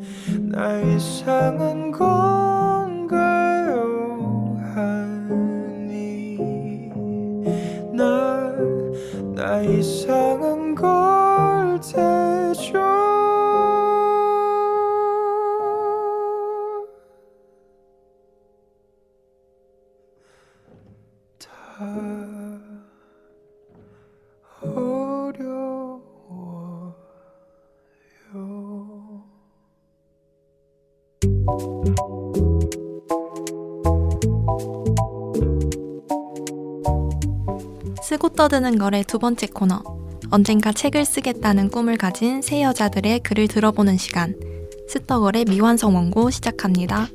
나 이상한 건가요? 하니 나 이상한 걸 테죠. 다 어려워요. 쓰고 떠드는 걸의 두 번째 코너. 언젠가 책을 쓰겠다는 꿈을 가진 세 여자들의 글을 들어보는 시간. 쓰떡걸의 미완성 원고 시작합니다.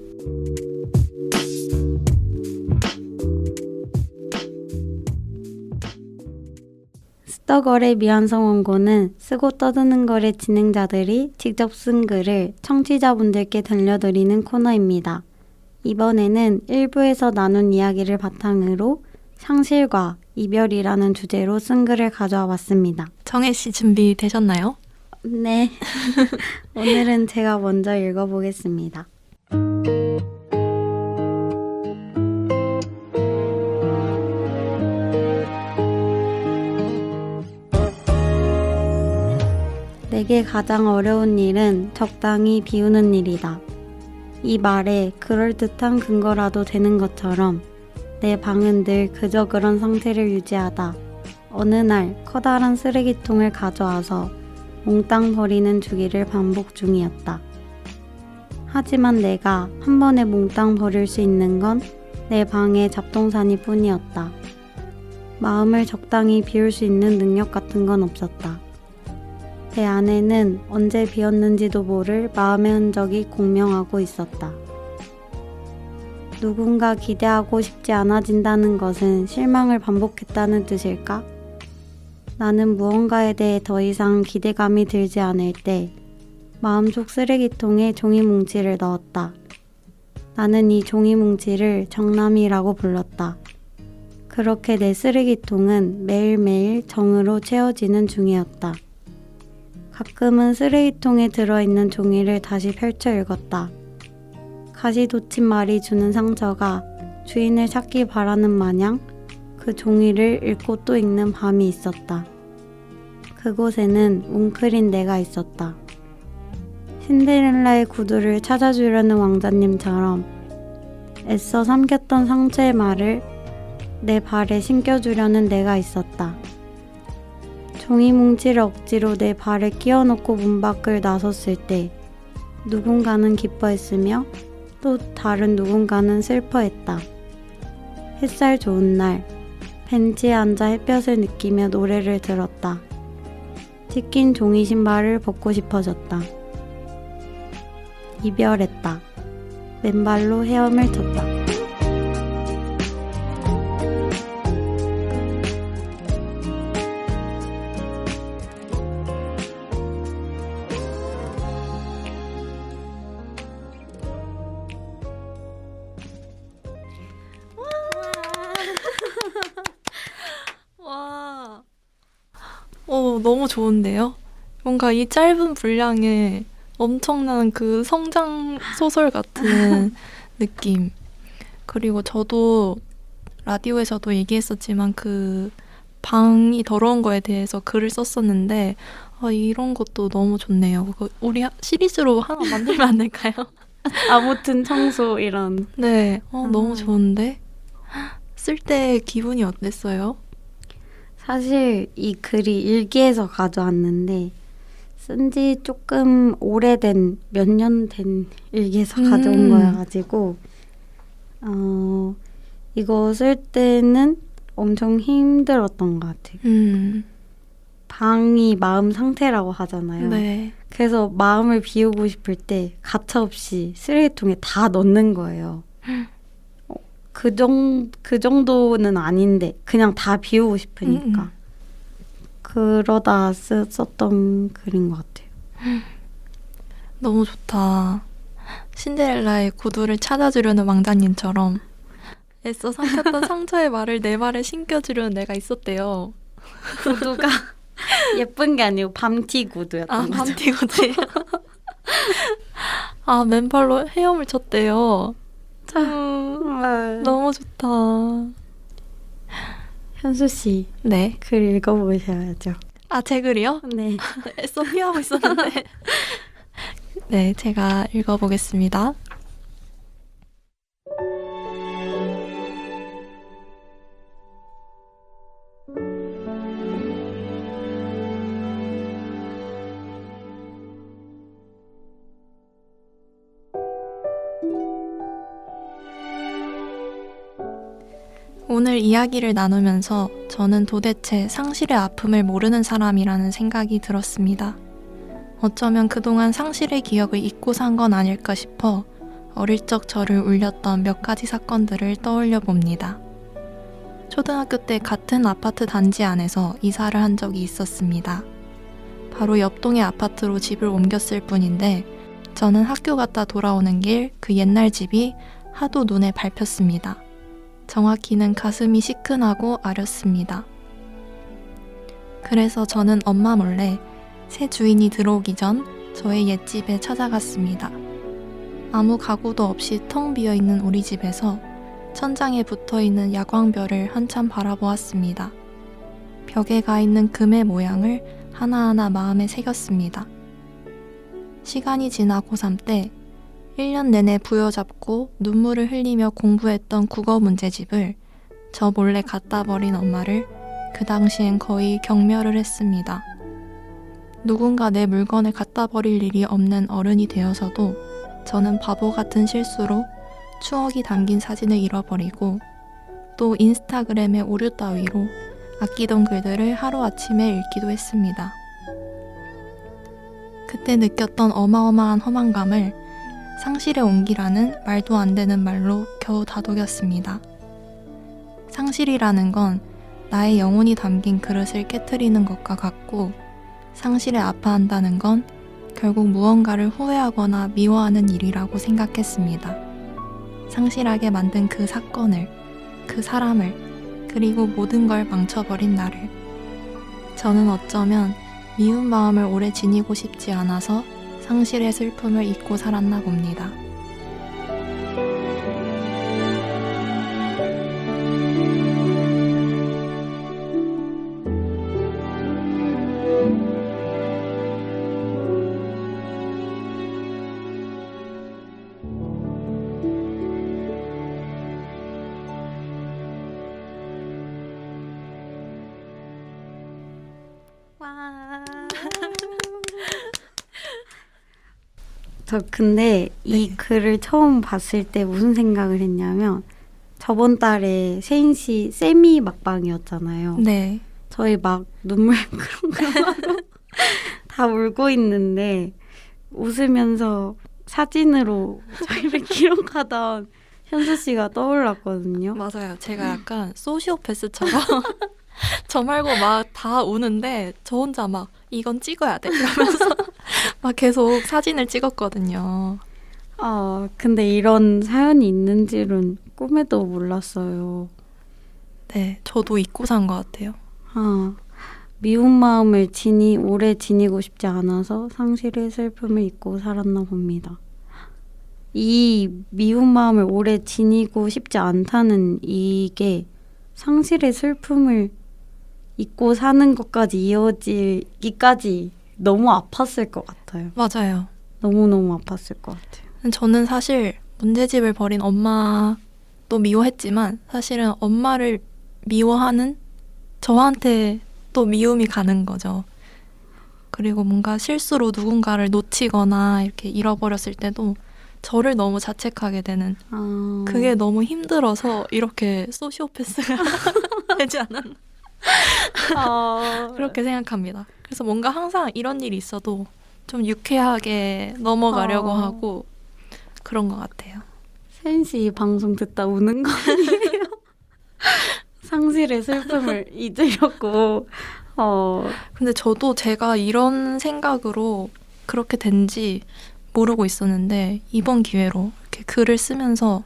쓰떡걸의 미완성 원고는 쓰고 떠드는 걸의 진행자들이 직접 쓴 글을 청취자분들께 들려드리는 코너입니다. 이번에는 1부에서 나눈 이야기를 바탕으로 상실과 이별이라는 주제로 쓴 글을 가져와 봤습니다. 정혜 씨 준비되셨나요? 네. 오늘은 제가 먼저 읽어보겠습니다. 내게 가장 어려운 일은 적당히 비우는 일이다. 이 말에 그럴듯한 근거라도 되는 것처럼 내 방은 늘 그저 그런 상태를 유지하다 어느 날 커다란 쓰레기통을 가져와서 몽땅 버리는 주기를 반복 중이었다. 하지만 내가 한 번에 몽땅 버릴 수 있는 건 내 방의 잡동사니 뿐이었다. 마음을 적당히 비울 수 있는 능력 같은 건 없었다. 내 안에는 언제 비었는지도 모를 마음의 흔적이 공명하고 있었다. 누군가 기대하고 싶지 않아진다는 것은 실망을 반복했다는 뜻일까? 나는 무언가에 대해 더 이상 기대감이 들지 않을 때 마음속 쓰레기통에 종이뭉치를 넣었다. 나는 이 종이뭉치를 정남이라고 불렀다. 그렇게 내 쓰레기통은 매일매일 정으로 채워지는 중이었다. 가끔은 쓰레기통에 들어있는 종이를 다시 펼쳐 읽었다. 가시 돋친 말이 주는 상처가 주인을 찾기 바라는 마냥 그 종이를 읽고 또 읽는 밤이 있었다. 그곳에는 웅크린 내가 있었다. 신데렐라의 구두를 찾아주려는 왕자님처럼 애써 삼켰던 상처의 말을 내 발에 신겨주려는 내가 있었다. 종이뭉치를 억지로 내 발에 끼워넣고 문 밖을 나섰을 때 누군가는 기뻐했으며 또 다른 누군가는 슬퍼했다. 햇살 좋은 날, 벤치에 앉아 햇볕을 느끼며 노래를 들었다. 찢긴 종이 신발을 벗고 싶어졌다. 이별했다. 맨발로 헤엄을 쳤다. 와. 너무 좋은데요? 뭔가 이 짧은 분량에 엄청난 그 성장 소설 같은 느낌. 그리고 저도 라디오에서도 얘기했었지만 그 방이 더러운 거에 대해서 글을 썼었는데 이런 것도 너무 좋네요. 그거 우리 시리즈로 하나 만들면 안 될까요? 아무튼 청소 이런. 네, 너무 좋은데? 쓸 때 기분이 어땠어요? 사실 이 글이 일기에서 가져왔는데 쓴 지 조금 오래된 몇 년 된 일기에서 가져온 거여가지고 이거 쓸 때는 엄청 힘들었던 것 같아요. 방이 마음 상태라고 하잖아요. 네. 그래서 마음을 비우고 싶을 때 가차없이 쓰레기통에 다 넣는 거예요. 그 정도는 아닌데 그냥 다 비우고 싶으니까. 그러다 썼던 글인 것 같아요. 너무 좋다. 신데렐라의 구두를 찾아주려는 왕자님처럼 애써 삼켰던 상처의 말을 내 말에 신겨주려는 내가 있었대요. 구두가 예쁜 게 아니고 밤티 구두였던 거죠. 밤티 구두예요. 맨발로 헤엄을 쳤대요. 너무 좋다. 현수 씨, 네. 글 읽어보셔야죠. 제 글이요? 네. 애써 피하고 있었는데. 네, 제가 읽어보겠습니다. 오늘 이야기를 나누면서 저는 도대체 상실의 아픔을 모르는 사람이라는 생각이 들었습니다. 어쩌면 그동안 상실의 기억을 잊고 산 건 아닐까 싶어 어릴 적 저를 울렸던 몇 가지 사건들을 떠올려 봅니다. 초등학교 때 같은 아파트 단지 안에서 이사를 한 적이 있었습니다. 바로 옆동의 아파트로 집을 옮겼을 뿐인데 저는 학교 갔다 돌아오는 길 그 옛날 집이 하도 눈에 밟혔습니다. 정확히는 가슴이 시큰하고 아렸습니다. 그래서 저는 엄마 몰래 새 주인이 들어오기 전 저의 옛집에 찾아갔습니다. 아무 가구도 없이 텅 비어있는 우리 집에서 천장에 붙어있는 야광별을 한참 바라보았습니다. 벽에 가있는 금의 모양을 하나하나 마음에 새겼습니다. 시간이 지나 고3 때 1년 내내 부여잡고 눈물을 흘리며 공부했던 국어 문제집을 저 몰래 갖다 버린 엄마를 그 당시엔 거의 경멸을 했습니다. 누군가 내 물건을 갖다 버릴 일이 없는 어른이 되어서도 저는 바보 같은 실수로 추억이 담긴 사진을 잃어버리고 또 인스타그램의 오류 따위로 아끼던 글들을 하루아침에 읽기도 했습니다. 그때 느꼈던 어마어마한 허망감을 상실의 온기라는 말도 안 되는 말로 겨우 다독였습니다. 상실이라는 건 나의 영혼이 담긴 그릇을 깨트리는 것과 같고 상실에 아파한다는 건 결국 무언가를 후회하거나 미워하는 일이라고 생각했습니다. 상실하게 만든 그 사건을, 그 사람을, 그리고 모든 걸 망쳐버린 나를. 저는 어쩌면 미운 마음을 오래 지니고 싶지 않아서 상실의 슬픔을 잊고 살았나 봅니다. 저 근데 이 네. 글을 처음 봤을 때 무슨 생각을 했냐면 저번 달에 세인 씨 세미 막방이었잖아요. 네. 저희 막 눈물 그렁그렁하고 다 울고 있는데 웃으면서 사진으로 저희를 기록하던 현수 씨가 떠올랐거든요. 맞아요. 제가 약간 소시오패스처럼 저 말고 막 다 우는데 저 혼자 막 이건 찍어야 돼 이러면서 막 계속 사진을 찍었거든요. 근데 이런 사연이 있는 줄은 꿈에도 몰랐어요. 네, 저도 잊고 산 것 같아요. 미운 마음을 오래 지니고 싶지 않아서 상실의 슬픔을 잊고 살았나 봅니다. 이 미운 마음을 오래 지니고 싶지 않다는 이게 상실의 슬픔을 잊고 사는 것까지 이어지기까지 너무 아팠을 것 같아요. 맞아요. 너무너무 아팠을 것 같아요. 저는 사실 문제집을 벌인 엄마도 미워했지만 사실은 엄마를 미워하는 저한테 또 미움이 가는 거죠. 그리고 뭔가 실수로 누군가를 놓치거나 이렇게 잃어버렸을 때도 저를 너무 자책하게 되는 그게 너무 힘들어서 이렇게 소시오패스가 되지 않았나 그렇게 생각합니다. 그래서 뭔가 항상 이런 일이 있어도 좀 유쾌하게 넘어가려고 하고 그런 것 같아요. 세인 씨 이 방송 듣다 우는 거 아니에요? 상실의 슬픔을 잊으려고. 근데 저도 제가 이런 생각으로 그렇게 된지 모르고 있었는데 이번 기회로 이렇게 글을 쓰면서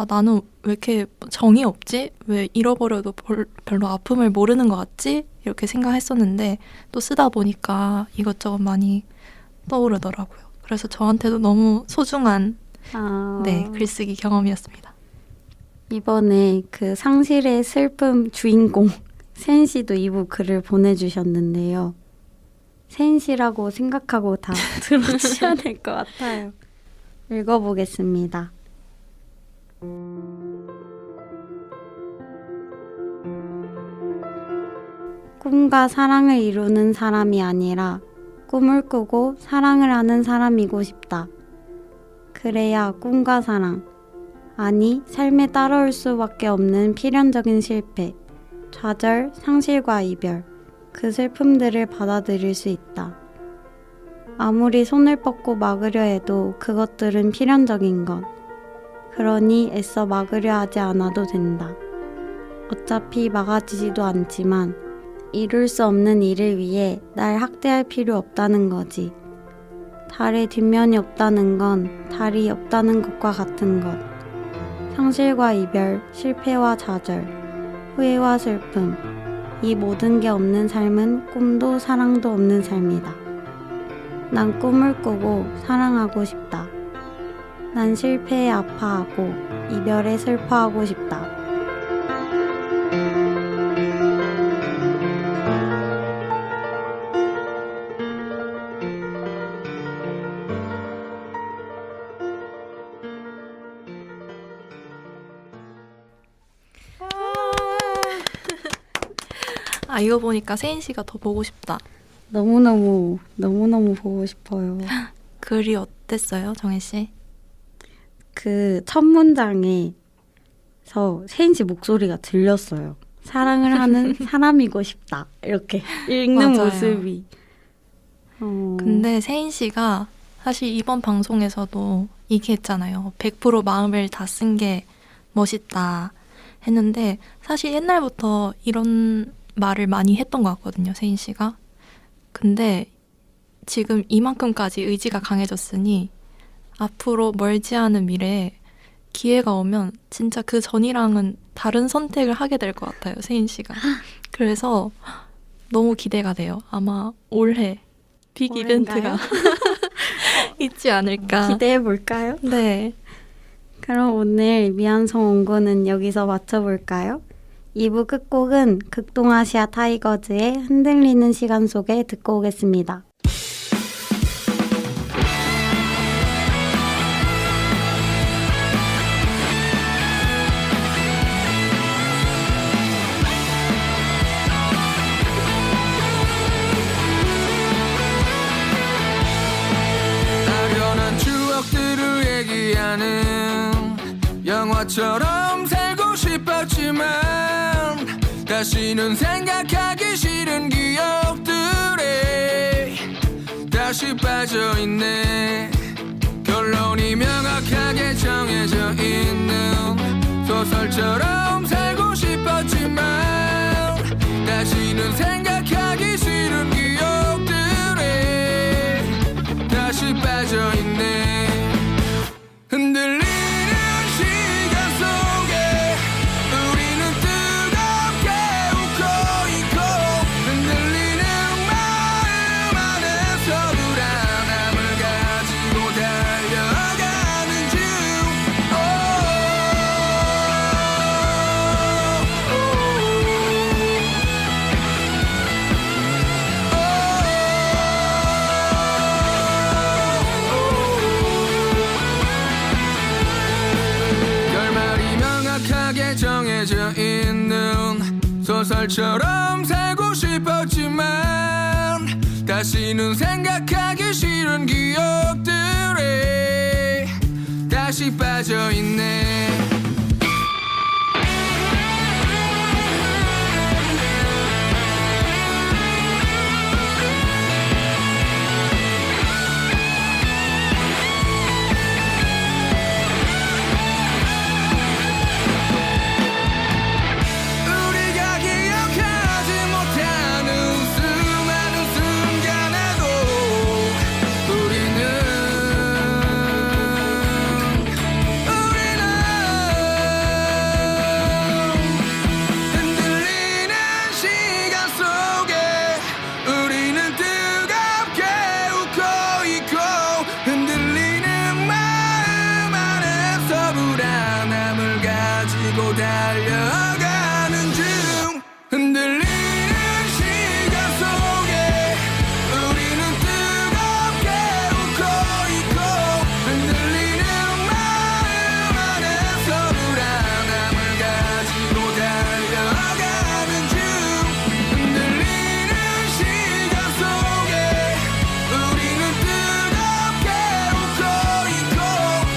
나는 왜 이렇게 정이 없지? 왜 잃어버려도 별로 아픔을 모르는 것 같지? 이렇게 생각했었는데 또 쓰다 보니까 이것저것 많이 떠오르더라고요. 그래서 저한테도 너무 소중한 글쓰기 경험이었습니다. 이번에 그 상실의 슬픔 주인공 세인 씨도 2부 글을 보내주셨는데요. 세인 씨라고 생각하고 다 들어주셔야 될 것 같아요. 읽어보겠습니다. 꿈과 사랑을 이루는 사람이 아니라 꿈을 꾸고 사랑을 하는 사람이고 싶다. 그래야 꿈과 사랑, 아니 삶에 따라올 수밖에 없는 필연적인 실패, 좌절, 상실과 이별, 그 슬픔들을 받아들일 수 있다. 아무리 손을 뻗고 막으려 해도 그것들은 필연적인 것. 그러니 애써 막으려 하지 않아도 된다. 어차피 막아지지도 않지만 이룰 수 없는 일을 위해 날 학대할 필요 없다는 거지. 달의 뒷면이 없다는 건 달이 없다는 것과 같은 것. 상실과 이별, 실패와 좌절, 후회와 슬픔, 이 모든 게 없는 삶은 꿈도 사랑도 없는 삶이다. 난 꿈을 꾸고 사랑하고 싶다. 난 실패에 아파하고 이별에 슬퍼하고 싶다. 이거 보니까 세인 씨가 더 보고 싶다. 너무너무 보고 싶어요. 글이 어땠어요, 정혜 씨? 그 첫 문장에서 세인 씨 목소리가 들렸어요. 사랑을 하는 사람이고 싶다. 이렇게 읽는 맞아요. 모습이. 근데 세인 씨가 사실 이번 방송에서도 얘기했잖아요. 100% 마음을 다 쓴 게 멋있다 했는데 사실 옛날부터 이런 말을 많이 했던 것 같거든요, 세인 씨가. 근데 지금 이만큼까지 의지가 강해졌으니 앞으로 멀지 않은 미래에 기회가 오면 진짜 그 전이랑은 다른 선택을 하게 될 것 같아요, 세인 씨가. 그래서 너무 기대가 돼요. 아마 올해 빅 올해인가요? 이벤트가 있지 않을까. 기대해 볼까요? 네. 그럼 오늘 미안성 원고는 여기서 마쳐볼까요? 2부 끝곡은 극동아시아 타이거즈의 흔들리는 시간 속에 듣고 오겠습니다. 아련한 추억들을 얘기하는 영화 소설처럼 살고 싶었지만 다시는 생각하기 싫은 기억들에 다시 빠져있네. 결론이 명확하게 정해져 있는 소설처럼 살고 싶었지만 다시는 생각하기 싫은 기억들에 다시 빠져있네. 흔들리는 시간 속에 우리는 뜨겁게 웃고 있고 흔들리는 마음 안에서 불안함을 가지고 달려가는 중. 결말이 명확하게 정해져 있는 소설처럼 살고 싶었지만 다시는 생각하기 싫은 기억들에 다시 빠져있네. 우리가 기억하지 못하는 수많은 순간에도 우리는 흔들리는 시간 속에 우리는 뜨겁게 웃고 있고 흔들리는 마음 안에서 불안함을 가지고 달려가는 중. 흔들리는 시간 속에 우리는 뜨겁게 웃고 있고 흔들리는 마음 안에서 불안함을 가지고 달려가는 중. 흔들리는 시간 속에 우리는 뜨겁게 웃고 있고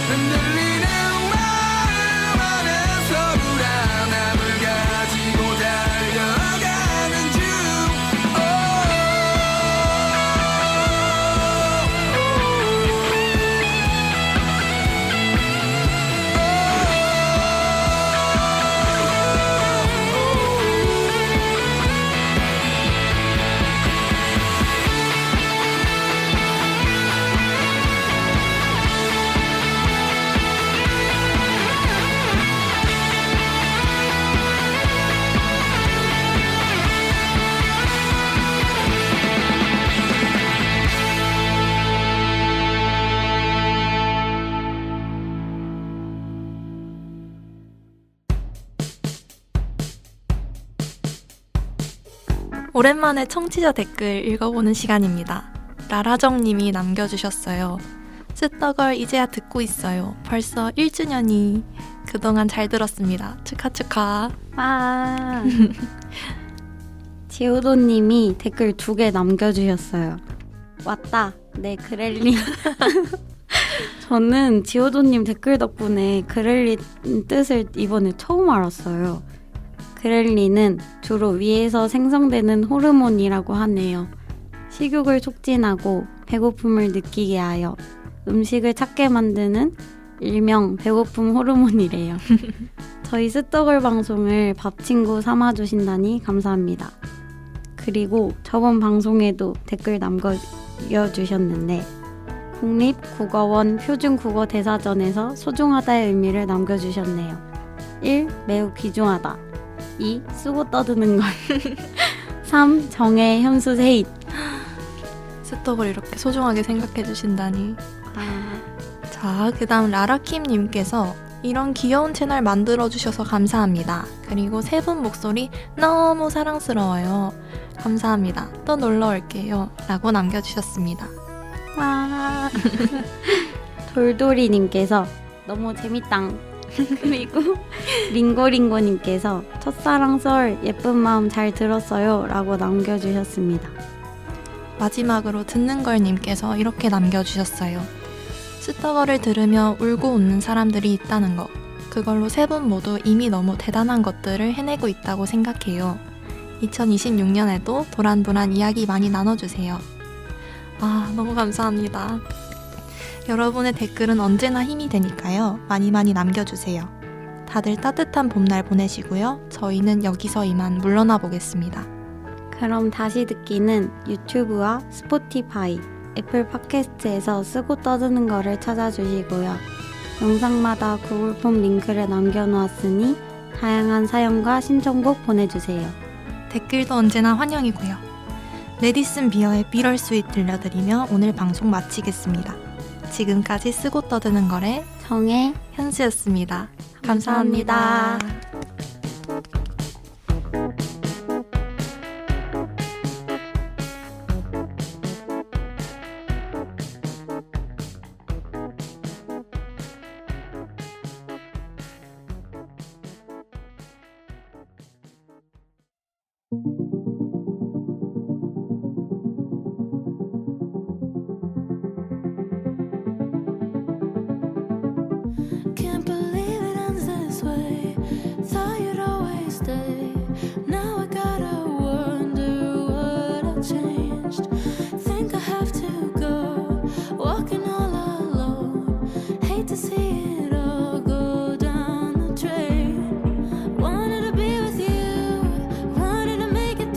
흔들리는 마음 안에서 불안함을 가지고 달려가는 중. 오랜만에 청취자 댓글 읽어보는 시간입니다. 라라정님이 남겨주셨어요. 쓰떡걸 이제야 듣고 있어요. 벌써 1주년이. 그동안 잘 들었습니다. 축하. 와. 지오도님이 댓글 2개 남겨주셨어요. 왔다, 내 그렐리. 저는 지오도님 댓글 덕분에 그렐리 뜻을 이번에 처음 알았어요. 그렐리는 주로 위에서 생성되는 호르몬이라고 하네요. 식욕을 촉진하고 배고픔을 느끼게 하여 음식을 찾게 만드는 일명 배고픔 호르몬이래요. 저희 쓰떡을 방송을 밥친구 삼아주신다니 감사합니다. 그리고 저번 방송에도 댓글 남겨주셨는데 국립국어원 표준국어대사전에서 소중하다의 의미를 남겨주셨네요. 1. 매우 귀중하다. 2. 쓰고 떠드는 걸. 3. 정의 현수 세잇. 쓰떡을 이렇게 소중하게 생각해주신다니. 아, 자, 그 다음 라라킴님께서 이런 귀여운 채널 만들어주셔서 감사합니다. 그리고 세 분 목소리 너무 사랑스러워요. 감사합니다. 또 놀러올게요. 라고 남겨주셨습니다. 와. 돌돌이님께서 너무 재밌당. 그리고 링고링고님께서 첫사랑 썰 예쁜 마음 잘 들었어요 라고 남겨주셨습니다. 마지막으로 듣는걸님께서 이렇게 남겨주셨어요. 쓰떡어를 들으며 울고 웃는 사람들이 있다는 거. 그걸로 세 분 모두 이미 너무 대단한 것들을 해내고 있다고 생각해요. 2026년에도 도란도란 이야기 많이 나눠주세요. 아, 너무 감사합니다. 여러분의 댓글은 언제나 힘이 되니까요. 많이 많이 남겨주세요. 다들 따뜻한 봄날 보내시고요. 저희는 여기서 이만 물러나 보겠습니다. 그럼 다시 듣기는 유튜브와 스포티파이, 애플 팟캐스트에서 쓰고 떠드는 거를 찾아주시고요. 영상마다 구글 폼 링크를 남겨놓았으니 다양한 사연과 신청곡 보내주세요. 댓글도 언제나 환영이고요. 레디슨 비어의 비럴스윗 들려드리며 오늘 방송 마치겠습니다. 지금까지 쓰고 떠드는 거래 정혜, 현수였습니다. 감사합니다. 감사합니다. Can't believe it ends this way. Thought you'd always stay. Now I gotta wonder what I changed. Think I have to go, walking all alone. Hate to see it all go down the drain. Wanted to be with you, wanted to make it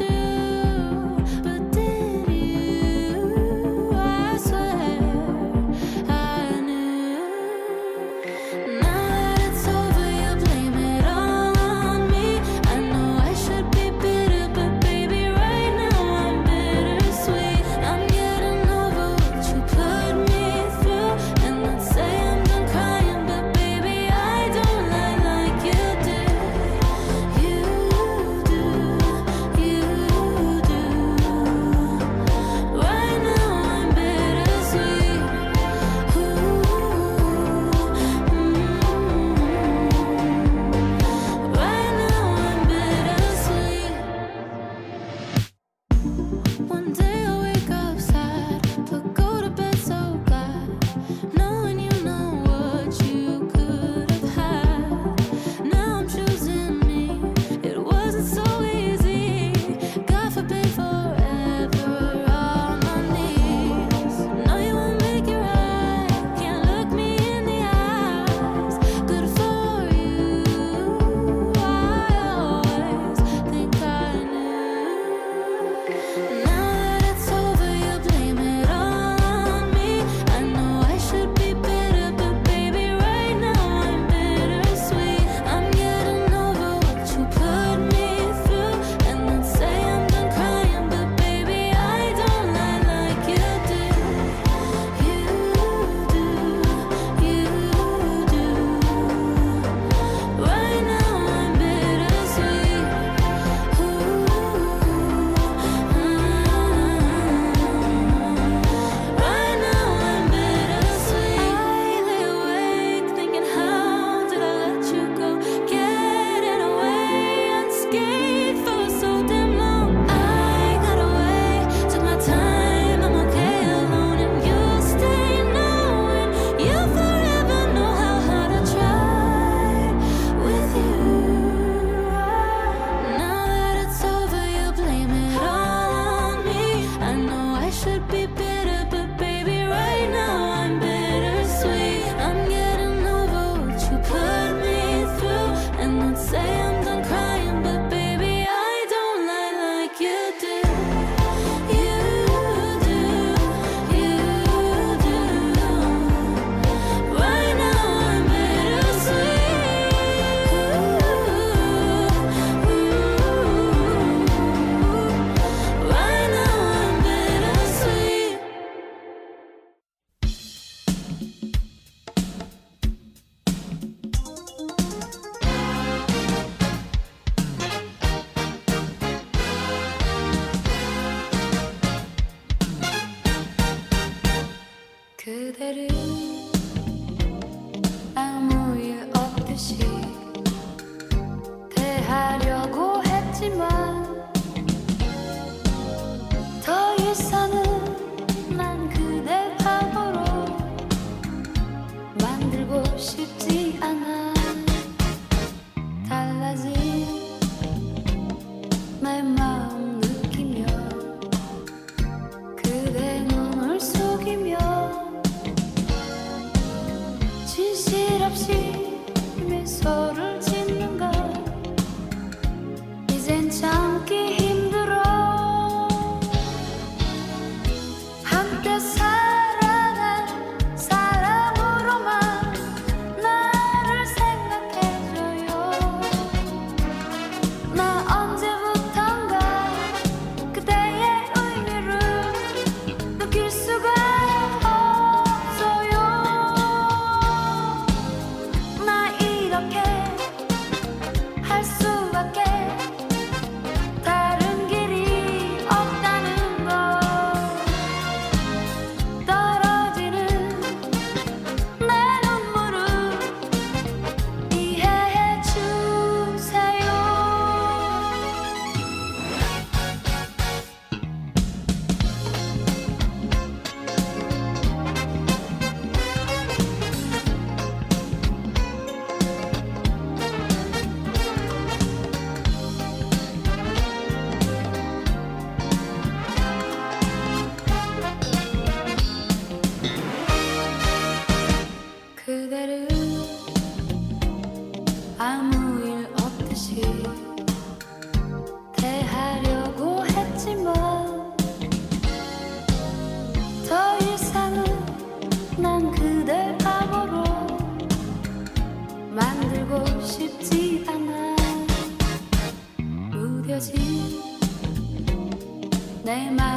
내 말